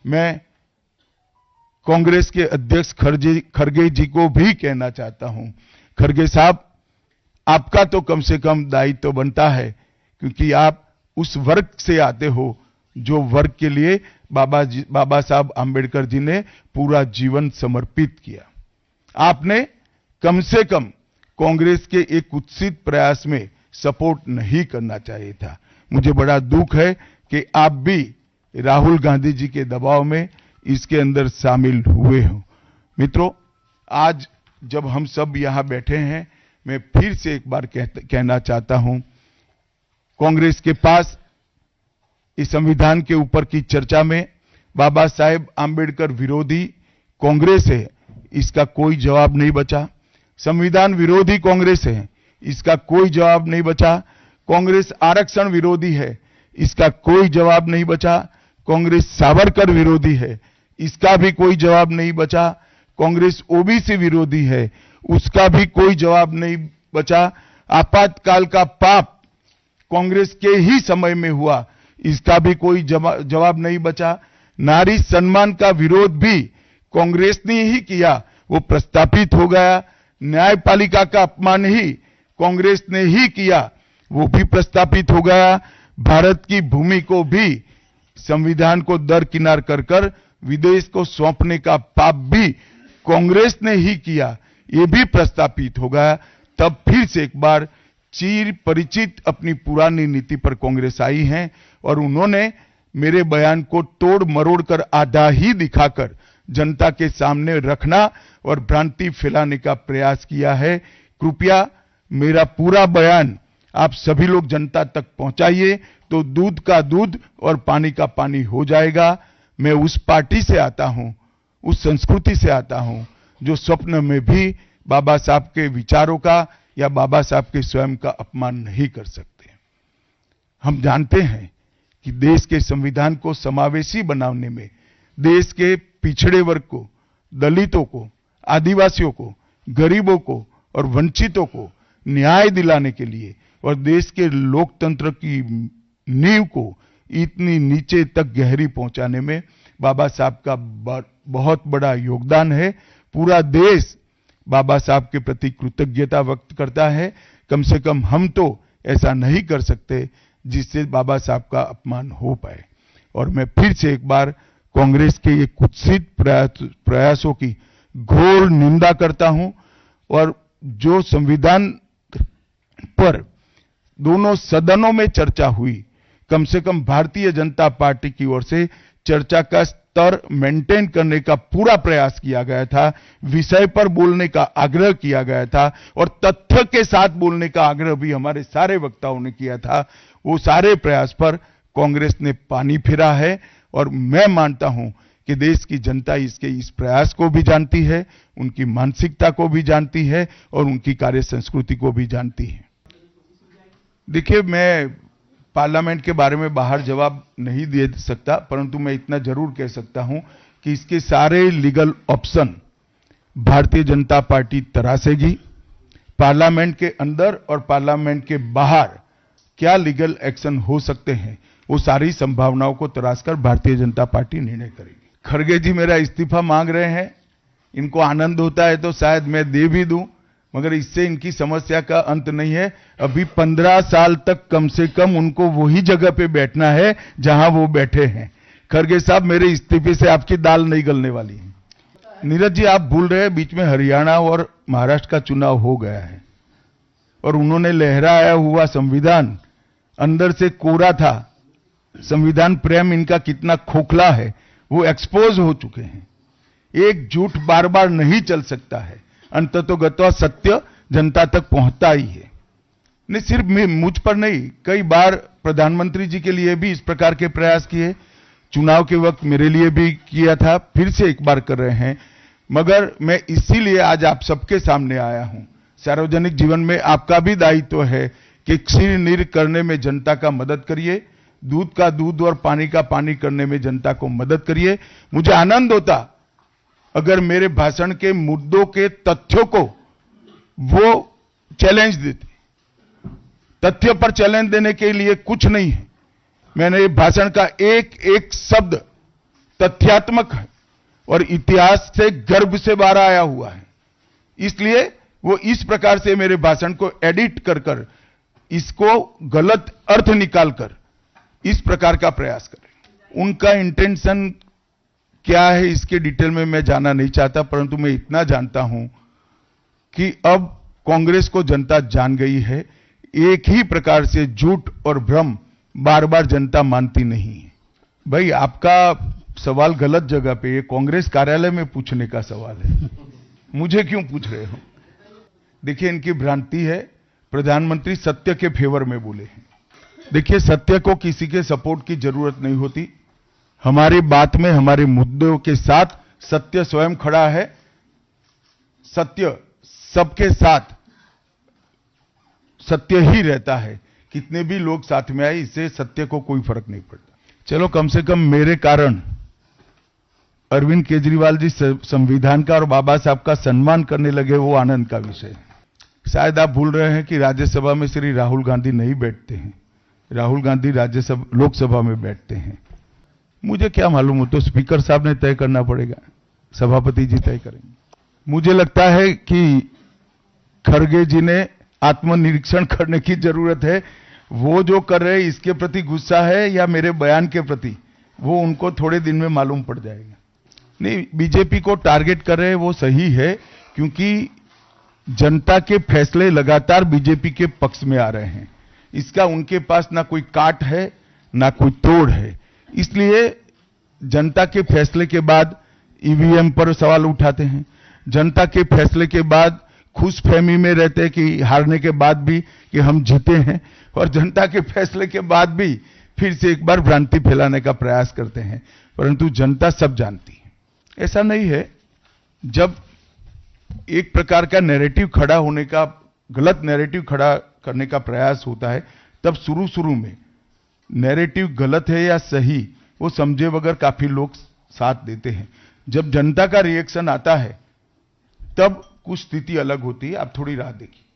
मैं कांग्रेस के अध्यक्ष खरगे जी को भी कहना चाहता हूं, खरगे साहब, आपका तो कम से कम दायित्व बनता है, क्योंकि आप उस वर्ग से आते हो जो वर्ग के लिए बाबा साहब आंबेडकर जी ने पूरा जीवन समर्पित किया। आपने कम से कम कांग्रेस के एक कुत्सित प्रयास में सपोर्ट नहीं करना चाहिए था। मुझे बड़ा दुख है कि आप भी राहुल गांधी जी के दबाव में इसके अंदर शामिल हुए हो। मित्रों, आज जब हम सब यहां बैठे हैं, मैं फिर से एक बार कहना चाहता हूं, कांग्रेस के पास इस संविधान के ऊपर की चर्चा में बाबा साहेब आंबेडकर विरोधी कांग्रेस है, इसका कोई जवाब नहीं बचा। संविधान विरोधी कांग्रेस है, इसका कोई जवाब नहीं बचा। कांग्रेस आरक्षण विरोधी है, इसका कोई जवाब नहीं बचा। कांग्रेस सावरकर विरोधी है, इसका भी कोई जवाब नहीं बचा। कांग्रेस ओबीसी विरोधी है, उसका भी कोई जवाब नहीं बचा। आपातकाल का पाप कांग्रेस के ही समय में हुआ, इसका भी कोई जवाब नहीं बचा। नारी सम्मान का विरोध भी कांग्रेस ने ही किया, वो प्रस्तापित हो गया। न्यायपालिका का अपमान ही कांग्रेस ने ही किया, वो भी प्रस्तापित हो गया। भारत की भूमि को भी संविधान को दरकिनार कर विदेश को सौंपने का पाप भी कांग्रेस ने ही किया, ये भी प्रस्तापित हो गया। तब फिर से एक बार चिर परिचित अपनी पुरानी नीति पर कांग्रेस आई है और उन्होंने मेरे बयान को तोड़ मरोड़ कर आधा ही दिखाकर जनता के सामने रखना और भ्रांति फैलाने का प्रयास किया है। कृपया मेरा पूरा बयान आप सभी लोग जनता तक पहुंचाइए, तो दूध का दूध और पानी का पानी हो जाएगा। मैं उस पार्टी से आता हूं, उस संस्कृति से आता हूं, जो स्वप्न में भी बाबा साहब के विचारों का या बाबा साहब के स्वयं का अपमान नहीं कर सकते। हम जानते हैं कि देश के संविधान को समावेशी बनाने में, देश के पिछड़े वर्ग को, दलितों को, आदिवासियों को, गरीबों को और वंचितों को न्याय दिलाने के लिए और देश के लोकतंत्र की नींव को इतनी नीचे तक गहरी पहुंचाने में बाबा साहब का बहुत बड़ा योगदान है। पूरा देश बाबा साहब के प्रति कृतज्ञता व्यक्त करता है। कम से कम हम तो ऐसा नहीं कर सकते जिससे बाबा साहब का अपमान हो पाए। और मैं फिर से एक बार कांग्रेस के ये कुत्सित प्रयासों की घोर निंदा करता हूं और जो संविधान पर दोनों सदनों में चर्चा हुई, कम से कम भारतीय जनता पार्टी की ओर से चर्चा का स्तर मेंटेन करने का पूरा प्रयास किया गया था, विषय पर बोलने का आग्रह किया गया था और तथ्य के साथ बोलने का आग्रह भी हमारे सारे वक्ताओं ने किया था। वो सारे प्रयास पर कांग्रेस ने पानी फिरा है और मैं मानता हूं कि देश की जनता इसके इस प्रयास को भी जानती है, उनकी मानसिकता को भी जानती है और उनकी कार्य संस्कृति को भी जानती है। देखिए, मैं पार्लियामेंट के बारे में बाहर जवाब नहीं दे सकता, परंतु मैं इतना जरूर कह सकता हूं कि इसके सारे legal option Bharatiya Janata party तरासेगी। Parliament के अंदर और पार्लियामेंट के बाहर क्या लीगल एक्शन हो सकते हैं, वो सारी संभावनाओं को तराशकर भारतीय जनता पार्टी निर्णय करेगी। खरगे जी मेरा इस्तीफा मांग रहे हैं, इनको आनंद होता है तो शायद मैं दे भी दूं, मगर इससे इनकी समस्या का अंत नहीं है। अभी 15 साल तक कम से कम उनको वही जगह पे बैठना है जहां वो बैठे हैं। खरगे साहब, मेरे इस्तीफे से आपकी दाल नहीं गलने वाली है। नीरज जी, आप भूल रहे हैं, बीच में हरियाणा और महाराष्ट्र का चुनाव हो गया है और उन्होंने लहराया हुआ संविधान अंदर से कोरा था। संविधान प्रेम इनका कितना खोखला है वो एक्सपोज हो चुके हैं। एक झूठ बार बार नहीं चल सकता है, अंततोगत्वा सत्य जनता तक पहुंचता ही है। नहीं, सिर्फ मुझ पर नहीं, कई बार प्रधानमंत्री जी के लिए भी इस प्रकार के प्रयास किए, चुनाव के वक्त मेरे लिए भी किया था, फिर से एक बार कर रहे हैं। मगर मैं इसीलिए आज आप सबके सामने आया हूं। सार्वजनिक जीवन में आपका भी दायित्व है कि क्षीर नीर करने में जनता का मदद करिए, दूध का दूध और पानी का पानी करने में जनता को मदद करिए। मुझे आनंद होता अगर मेरे भाषण के मुद्दों के तथ्यों को वो चैलेंज देते। तथ्य पर चैलेंज देने के लिए कुछ नहीं है। मैंने भाषण का एक एक शब्द तथ्यात्मक है और इतिहास से गर्भ से बाहर आया हुआ है। इसलिए वो इस प्रकार से मेरे भाषण को एडिट कर कर इसको गलत अर्थ निकालकर इस प्रकार का प्रयास कर रहे हैं। उनका इंटेंशन क्या है इसके डिटेल में मैं जाना नहीं चाहता, परंतु मैं इतना जानता हूं कि अब कांग्रेस को जनता जान गई है। एक ही प्रकार से झूठ और भ्रम बार बार जनता मानती नहीं है। भाई आपका सवाल गलत जगह पे, ये कांग्रेस कार्यालय में पूछने का सवाल है, मुझे क्यों पूछ रहे हो? देखिए इनकी भ्रांति है, प्रधानमंत्री सत्य के फेवर में बोले हैं। देखिए सत्य को किसी के सपोर्ट की जरूरत नहीं होती। हमारी बात में, हमारे मुद्दों के साथ सत्य स्वयं खड़ा है। सत्य सबके साथ सत्य ही रहता है, कितने भी लोग साथ में आए इससे सत्य को कोई फर्क नहीं पड़ता। चलो कम से कम मेरे कारण अरविंद केजरीवाल जी संविधान का और बाबा साहब का सम्मान करने लगे, वो आनंद का विषय है। शायद आप भूल रहे हैं कि राज्यसभा में श्री राहुल गांधी नहीं बैठते हैं। राहुल गांधी राज्यसभा लोकसभा में बैठते हैं। मुझे क्या मालूम, हो तो स्पीकर साहब ने तय करना पड़ेगा, सभापति जी तय करेंगे। मुझे लगता है कि खड़गे जी ने आत्मनिरीक्षण करने की जरूरत है। वो जो कर रहे हैं इसके प्रति गुस्सा है या मेरे बयान के प्रति, वो उनको थोड़े दिन में मालूम पड़ जाएगा। नहीं, बीजेपी को टारगेट कर रहे हैं वो सही है, क्योंकि जनता के फैसले लगातार बीजेपी के पक्ष में आ रहे हैं। इसका उनके पास ना कोई काट है ना कोई तोड़ है। इसलिए जनता के फैसले के बाद ईवीएम पर सवाल उठाते हैं। जनता के फैसले के बाद खुशफहमी में रहते हैं कि हारने के बाद भी कि हम जीते हैं, और जनता के फैसले के बाद भी फिर से एक बार भ्रांति फैलाने का प्रयास करते हैं। परंतु जनता सब जानती है, ऐसा नहीं है। जब एक प्रकार का नैरेटिव खड़ा होने का, गलत नैरेटिव खड़ा करने का प्रयास होता है, तब शुरू में नैरेटिव गलत है या सही वो समझे बगैर काफी लोग साथ देते हैं। जब जनता का रिएक्शन आता है तब कुछ स्थिति अलग होती है। आप थोड़ी राह देखिए।